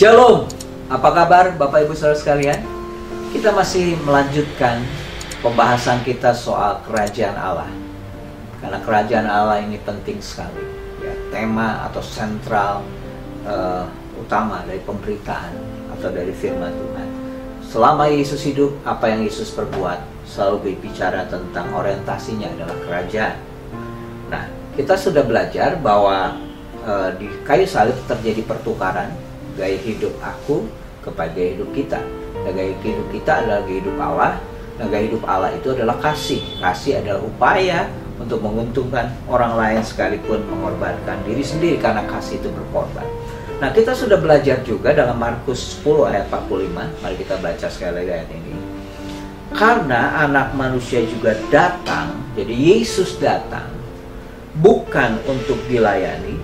Shalom, apa kabar Bapak Ibu Saudara sekalian? Kita masih melanjutkan pembahasan kita soal kerajaan Allah. Karena kerajaan Allah ini penting sekali ya, tema atau sentral utama dari pemberitaan atau dari firman Tuhan. Selama Yesus hidup, apa yang Yesus perbuat selalu berbicara tentang orientasinya adalah kerajaan. Nah, kita sudah belajar bahwa di kayu salib terjadi pertukaran gaya hidup aku kepada gaya hidup kita. Nah, gaya hidup kita adalah gaya hidup Allah. Nah, gaya hidup Allah itu adalah kasih. Kasih adalah upaya untuk menguntungkan orang lain sekalipun mengorbankan diri sendiri, karena kasih itu berkorban. Nah, kita sudah belajar juga dalam Markus 10 ayat 45. Mari kita baca sekali lagi ayat ini. Karena anak manusia juga datang, jadi Yesus datang bukan untuk dilayani,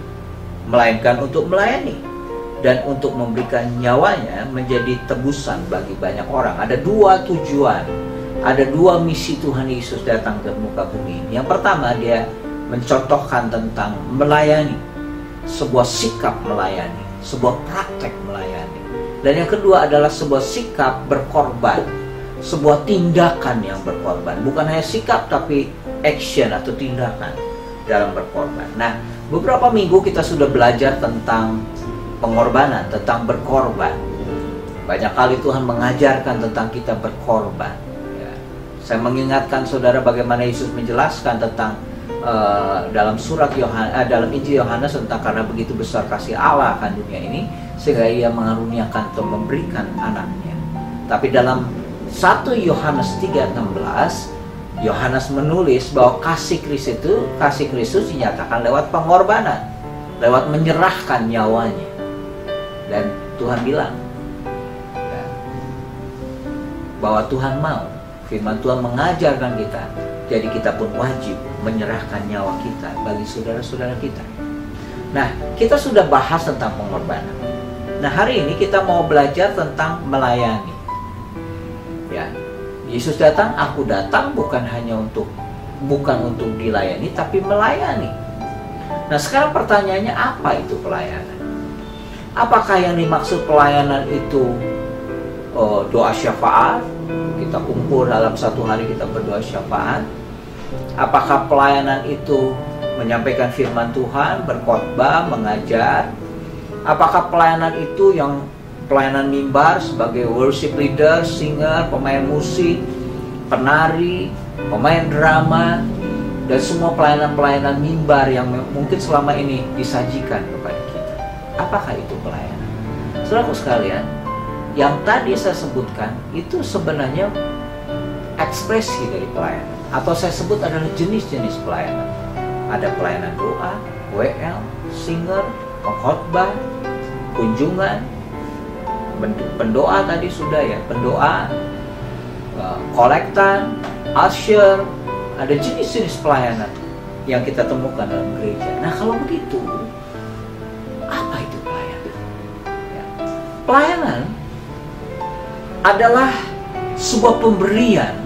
melainkan untuk melayani dan untuk memberikan nyawanya menjadi tebusan bagi banyak orang. Ada dua tujuan, ada dua misi Tuhan Yesus datang ke muka bumi. Yang pertama, dia mencontohkan tentang melayani, sebuah sikap melayani, sebuah praktek melayani. Dan yang kedua adalah sebuah sikap berkorban, sebuah tindakan yang berkorban. Bukan hanya sikap, tapi action atau tindakan dalam berkorban. Nah, beberapa minggu kita sudah belajar tentang pengorbanan, tentang berkorban. Banyak kali Tuhan mengajarkan tentang kita berkorban ya. Saya mengingatkan saudara bagaimana Yesus menjelaskan tentang dalam surat dalam Injil Yohanes tentang karena begitu besar kasih Allah akan dunia ini sehingga ia mengaruniakan atau memberikan anaknya. Tapi dalam 1 Yohanes 3:16 Yohanes menulis bahwa kasih Kristus dinyatakan lewat pengorbanan, lewat menyerahkan nyawanya. Dan Tuhan bilang ya, bahwa Tuhan mau, firman Tuhan mengajarkan kita, jadi kita pun wajib menyerahkan nyawa kita bagi saudara-saudara kita. Nah, kita sudah bahas tentang pengorbanan. Nah, hari ini kita mau belajar tentang melayani. Ya, Yesus datang, aku datang bukan untuk dilayani, tapi melayani. Nah, sekarang pertanyaannya, apa itu pelayanan? Apakah yang dimaksud pelayanan itu doa syafaat? Kita kumpul dalam satu hari kita berdoa syafaat. Apakah pelayanan itu menyampaikan firman Tuhan, berkhotbah, mengajar? Apakah pelayanan itu yang pelayanan mimbar sebagai worship leader, singer, pemain musik, penari, pemain drama, dan semua pelayanan-pelayanan mimbar yang mungkin selama ini disajikan kepada kita? Apakah itu pelayanan? Saudaraku sekalian, yang tadi saya sebutkan itu sebenarnya ekspresi dari pelayanan, atau saya sebut adalah jenis-jenis pelayanan. Ada pelayanan doa, WL, singer, pengkhotbah, kunjungan, pendoa tadi sudah ya, pendoa, kolektan, usher. Ada jenis-jenis pelayanan yang kita temukan dalam gereja. Nah, kalau begitu, apa itu pelayanan? Ya. Pelayanan adalah sebuah pemberian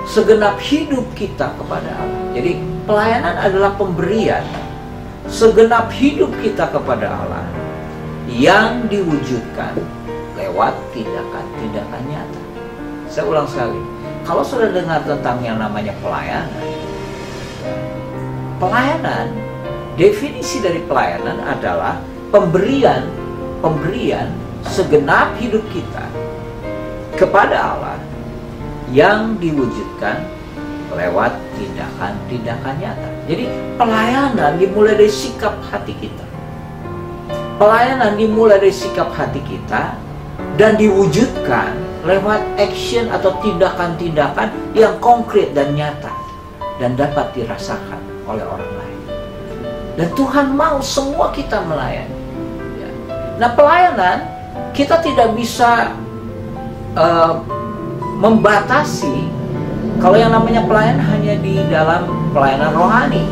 segenap hidup kita kepada Allah. Jadi pelayanan adalah pemberian segenap hidup kita kepada Allah yang diwujudkan lewat tindakan-tindakan nyata. Saya ulang sekali, kalau sudah dengar tentang yang namanya pelayanan, definisi dari pelayanan adalah pemberian segenap hidup kita kepada Allah yang diwujudkan lewat tindakan-tindakan nyata. Jadi pelayanan dimulai dari sikap hati kita. Pelayanan dimulai dari sikap hati kita dan diwujudkan lewat action atau tindakan-tindakan yang konkret dan nyata dan dapat dirasakan oleh orang lain. Dan Tuhan mau semua kita melayani. Ya. Nah, pelayanan kita tidak bisa membatasi kalau yang namanya pelayanan hanya di dalam pelayanan rohani.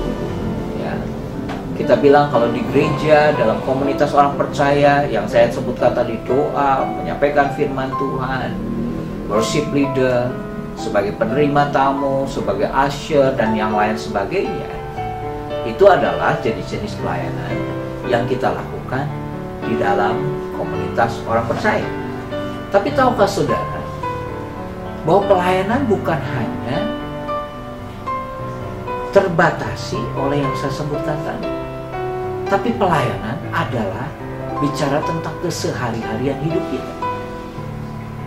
Ya. Kita bilang kalau di gereja, dalam komunitas orang percaya, yang saya sebutkan tadi, doa, menyampaikan firman Tuhan, worship leader, sebagai penerima tamu, sebagai usher, dan yang lain sebagainya. Itu adalah jenis-jenis pelayanan yang kita lakukan di dalam komunitas orang percaya. Tapi tahukah saudara bahwa pelayanan bukan hanya terbatasi oleh yang saya sebutkan tadi, tapi pelayanan adalah bicara tentang kesehari-harian hidup kita.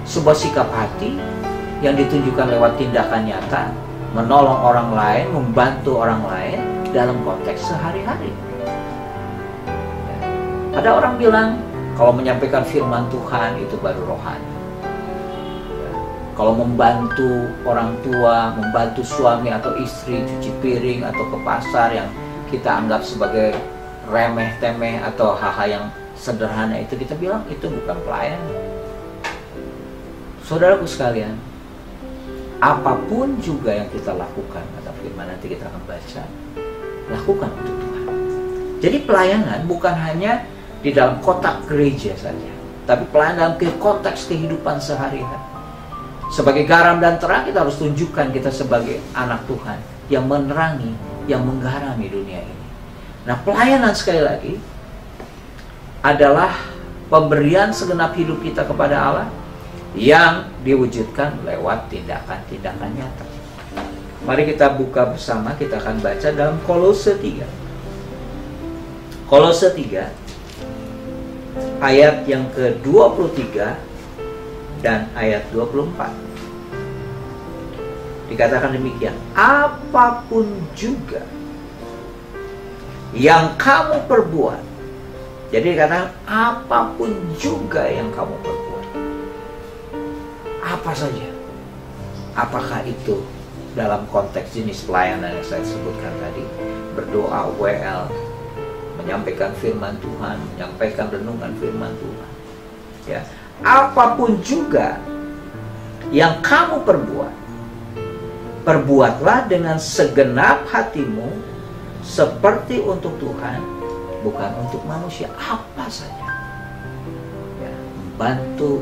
Sebuah sikap hati yang ditunjukkan lewat tindakan nyata, menolong orang lain, membantu orang lain dalam konteks sehari-hari. Ada orang bilang kalau menyampaikan firman Tuhan itu baru rohani. Kalau membantu orang tua, membantu suami atau istri cuci piring atau ke pasar yang kita anggap sebagai remeh-temeh atau hal-hal yang sederhana, itu kita bilang itu bukan pelayanan. Saudaraku sekalian, apapun juga yang kita lakukan, kata firman nanti kita akan baca, lakukan untuk Tuhan. Jadi pelayanan bukan hanya di dalam kotak gereja saja, tapi pelayanan dalam konteks kehidupan sehari-hari. Sebagai garam dan terang, kita harus tunjukkan kita sebagai anak Tuhan yang menerangi, yang menggarami dunia ini. Nah, pelayanan sekali lagi adalah pemberian segenap hidup kita kepada Allah yang diwujudkan lewat tindakan-tindakan nyata. Mari kita buka bersama, kita akan baca dalam Kolose 3. Kolose 3 ayat yang ke-23 dan ayat 24. Dikatakan demikian, apapun juga yang kamu perbuat. Jadi dikatakan apapun juga yang kamu perbuat. Apa saja. Apakah itu dalam konteks jenis pelayanan yang saya sebutkan tadi, berdoa, WL, menyampaikan firman Tuhan, menyampaikan renungan firman Tuhan, ya. Apapun juga yang kamu perbuat, perbuatlah dengan segenap hatimu seperti untuk Tuhan, bukan untuk manusia. Apa saja, ya, membantu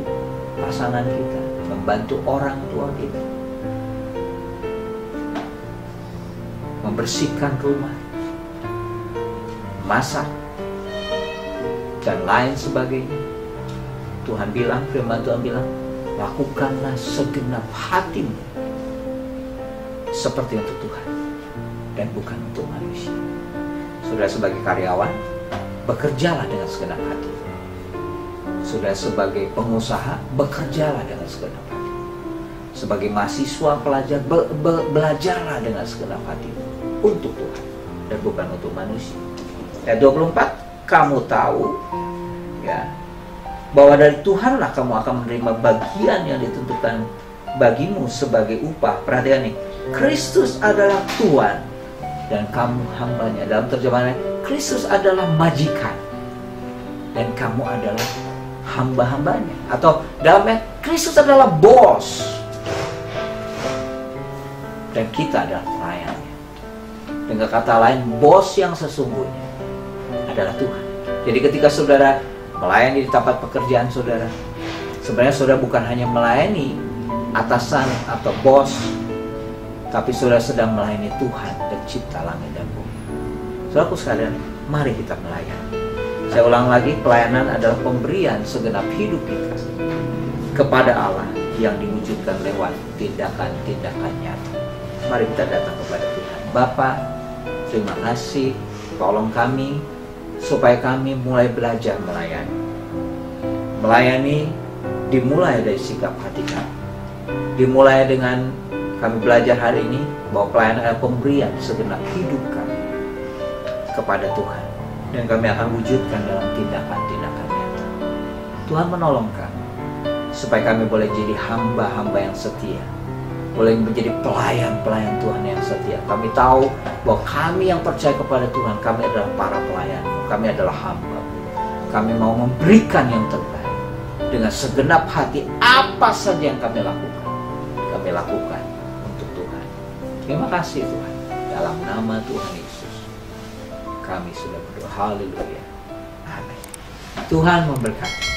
pasangan kita, membantu orang tua kita, membersihkan rumah, masak, dan lain sebagainya. Tuhan bilang, firman Tuhan bilang, lakukanlah segenap hatimu seperti untuk Tuhan dan bukan untuk manusia. Saudara sebagai karyawan, bekerjalah dengan segenap hati. Saudara sebagai pengusaha, bekerjalah dengan segenap hati. Sebagai mahasiswa, pelajar, belajarlah dengan segenap hati untuk Tuhan dan bukan untuk manusia. Ayat 24, kamu tahu, ya, bahwa dari Tuhanlah kamu akan menerima bagian yang ditentukan bagimu sebagai upah. Perhatian nih, Kristus adalah Tuhan dan kamu hambanya. Dalam terjemahannya, Kristus adalah majikan dan kamu adalah hamba-hambanya. Atau dalamnya, Kristus adalah bos dan kita adalah pelayannya. Dengan kata lain, bos yang sesungguhnya adalah Tuhan. Jadi ketika saudara melayani di tempat pekerjaan saudara, sebenarnya saudara bukan hanya melayani atasan atau bos, tapi saudara sedang melayani Tuhan, pencipta langit dan bumi. Saudaraku sekalian, mari kita melayani. Saya ulang lagi, pelayanan adalah pemberian segenap hidup kita kepada Allah yang diwujudkan lewat tindakan-tindakan nyata. Mari kita datang kepada Tuhan. Bapa, terima kasih, tolong kami supaya kami mulai belajar melayani. Melayani dimulai dari sikap hati kami. Dimulai dengan kami belajar hari ini bahwa pelayanan adalah pemberian segenap hidup kami kepada Tuhan. Dan kami akan wujudkan dalam tindakan-tindakan nyata. Tuhan menolong kami supaya kami boleh jadi hamba-hamba yang setia, boleh menjadi pelayan-pelayan Tuhan yang setia. Kami tahu bahwa kami yang percaya kepada Tuhan, kami adalah para pelayan, kami adalah hamba. Kami mau memberikan yang terbaik dengan segenap hati. Apa saja yang kami lakukan untuk Tuhan. Terima kasih Tuhan. Dalam nama Tuhan Yesus kami sudah berdoa. Haleluya. Amin. Tuhan memberkati.